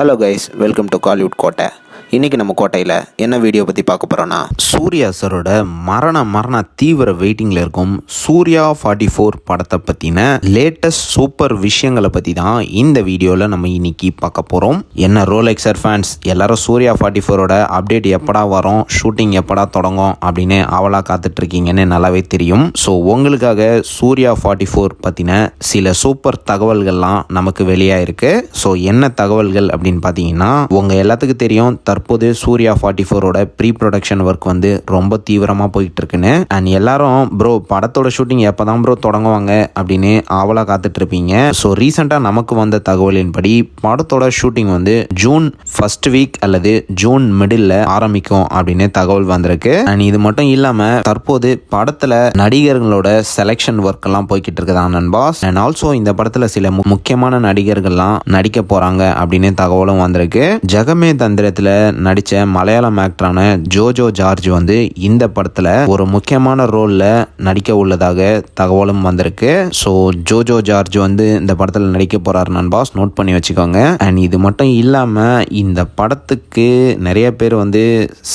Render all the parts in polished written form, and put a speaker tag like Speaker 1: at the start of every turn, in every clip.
Speaker 1: Hello guys, welcome to Kollywood கோட்டை. இன்றைக்கி நம்ம கோட்டையில் என்ன வீடியோ பற்றி பார்க்க போகிறோன்னா,
Speaker 2: சூர்யா சரோட மரண தீவிர வெயிட்டிங்கில் இருக்கும் சூர்யா 44 படத்தை பற்றின லேட்டஸ்ட் சூப்பர் விஷயங்களை பற்றி தான் இந்த வீடியோவில் நம்ம இன்னைக்கு பார்க்க போகிறோம். என்ன ரோலெக்ஸர் ஃபேன்ஸ் எல்லாரும் சூர்யா 44ஓட அப்டேட் எப்படா வரும், ஷூட்டிங் எப்படா தொடங்கும் அப்படின்னு அவளாக காத்துட்ருக்கீங்கன்னு நல்லாவே தெரியும். ஸோ உங்களுக்காக சூர்யா 44 பற்றின சில சூப்பர் தகவல்கள்லாம் நமக்கு வெளியாயிருக்கு. ஸோ என்ன தகவல்கள் அப்படின்னு பார்த்தீங்கன்னா, உங்கள் எல்லாத்துக்கும் தெரியும் தற்போது சூர்யா 44ஓட ப்ரீ ப்ரொடக்ஷன் ஒர்க் வந்து ரொம்ப தீவிரமாக போயிட்டு இருக்குன்னு. அண்ட் எல்லாரும் ப்ரோ படத்தோட ஷூட்டிங் எப்போ தான் ப்ரோ தொடங்குவாங்க அப்படின்னு ஆவலாக காத்துட்டு இருப்பீங்க. ஸோ ரீசெண்டாக நமக்கு வந்த தகவலின்படி படத்தோட ஷூட்டிங் வந்து ஜூன் ஃபர்ஸ்ட் வீக் அல்லது ஜூன் மிடில் ஆரம்பிக்கும் அப்படின்னு தகவல் வந்திருக்கு. அண்ட் இது மட்டும் இல்லாமல் தற்போது படத்தில் நடிகர்களோட செலெக்ஷன் ஒர்க் எல்லாம் போய்கிட்டு இருக்குதான் நண்பாஸ். அண்ட் ஆல்சோ இந்த படத்தில் சில முக்கியமான நடிகர்கள்லாம் நடிக்க போகிறாங்க அப்படின்னு தகவலும் வந்திருக்கு. ஜகமே தந்திரத்தில் நடித்த மலையாளம் ஆக்டரான ஜோஜோ ஜார்ஜ் வந்து இந்த படத்தில் ஒரு முக்கியமான ரோலில் நடிக்க உள்ளதாக தகவலும் வந்திருக்கு. ஸோ ஜோஜோ ஜார்ஜ் வந்து இந்த படத்தில் நடிக்க போகிறார் நண்பாஸ், நோட் பண்ணி வச்சுக்கோங்க. அண்ட் இது மட்டும் இல்லாமல் இந்த படத்துக்கு நிறைய பேர் வந்து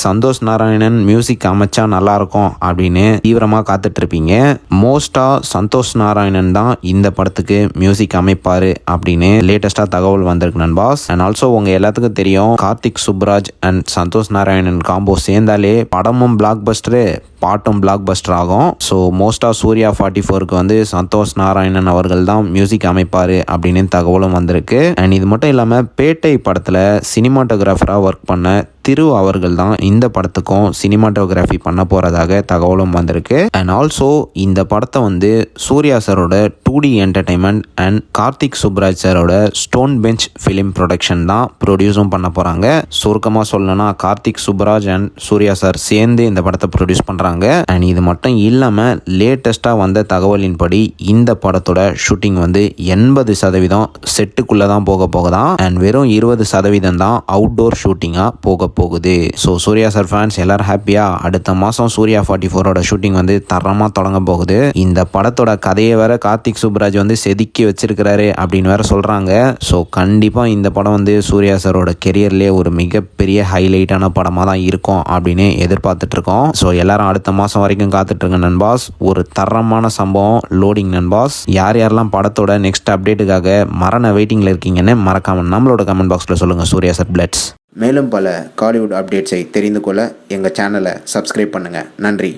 Speaker 2: சந்தோஷ் நாராயணன் மியூசிக் அமைச்சா நல்லாயிருக்கும் அப்படின்னு தீவிரமாக காத்துட்ருப்பீங்க. மோஸ்ட்டாக சந்தோஷ் நாராயணன் தான் இந்த படத்துக்கு மியூசிக் அமைப்பார் அப்படின்னு லேட்டஸ்ட்டாக தகவல் வந்திருக்கு நண்பாஸ். அண்ட் ஆல்சோ உங்கள் எல்லாத்துக்கும் தெரியும் கார்த்திக் சுப்ராஜ் அண்ட் சந்தோஷ் நாராயணன் காம்போ சேர்ந்தாலே படமும் பிளாக் பஸ்டரு, பாட்டும் பிளாக் பஸ்டர் ஆகும். ஸோ மோஸ்ட்டாக சூர்யா 44க்கு வந்து சந்தோஷ் நாராயணன் அவர்கள் தான் மியூசிக் அமைப்பார் அப்படின்னு தகவலும் வந்திருக்கு. அண்ட் இது மட்டும் இல்லாமல் பேட்டை படத்தில் சினிமாட்டோகிராஃபராக ஒர்க் பண்ண திரு அவர்கள் தான் இந்த படத்துக்கும் சினிமாட்டோகிராஃபி பண்ண போகிறதாக தகவலும் வந்திருக்கு. அண்ட் ஆல்சோ இந்த படத்தை வந்து சூர்யா சரோட 2D entertainment and Karthik Subbaraj சரோட ஸ்டோன் பெஞ்ச் ஃபிலிம் ப்ரொடக்ஷன் தான் ப்ரொடியூஸும் பண்ண போகிறாங்க. சுருக்கமாக சொல்லணும்னா கார்த்திக் சுப்ராஜ் அண்ட் சூர்யா சார் சேர்ந்து இந்த படத்தை ப்ரொடியூஸ் பண்ணுறாங்க. அண்ட் இது மட்டும் இல்லாமல் லேட்டஸ்ட்டாக வந்த தகவலின்படி இந்த படத்தோட ஷூட்டிங் வந்து 80% செட்டுக்குள்ளே தான் போகுதான். அண்ட் வெறும் 20% தான் அவுட்டோர் ஷூட்டிங்காக போகுது. ஸோ சூர்யா சார் ஃபேன்ஸ் எல்லாரும் ஹாப்பியா? அடுத்த மாதம் சூர்யா 44ஓட ஷூட்டிங் வந்து தரமாக தொடங்க போகுது. இந்த படத்தோட கதையை வேற கார்த்திக் சுப்ராஜ் வந்து செதுக்கி வச்சிருக்கிறாரு அப்படின்னு வேற சொல்கிறாங்க. ஸோ கண்டிப்பாக இந்த படம் வந்து சூர்யா சாரோட கெரியர்லேயே ஒரு மிகப்பெரிய ஹைலைட்டான படமாக தான் இருக்கும் அப்படின்னு எதிர்பார்த்துட்டு இருக்கோம். ஸோ எல்லாரும் அடுத்த மாதம் வரைக்கும் காத்துட்ருங்க நண்பாஸ். ஒரு தரமான சம்பவம் லோடிங் நண்பாஸ். யார் யாரெல்லாம் படத்தோட நெக்ஸ்ட் அப்டேட்டுக்காக மரண வெயிட்டிங்கில் இருக்கீங்கன்னு மறக்காமல் நம்மளோட கமெண்ட் பாக்ஸில் சொல்லுங்கள். சூர்யா சார் பிளட்ஸ்.
Speaker 1: மேலும் பல காலிவுட் அப்டேட்ஸை தெரிந்து கொள்ள எங்கள் சேனலை சப்ஸ்கிரைப் பண்ணுங்கள். நன்றி.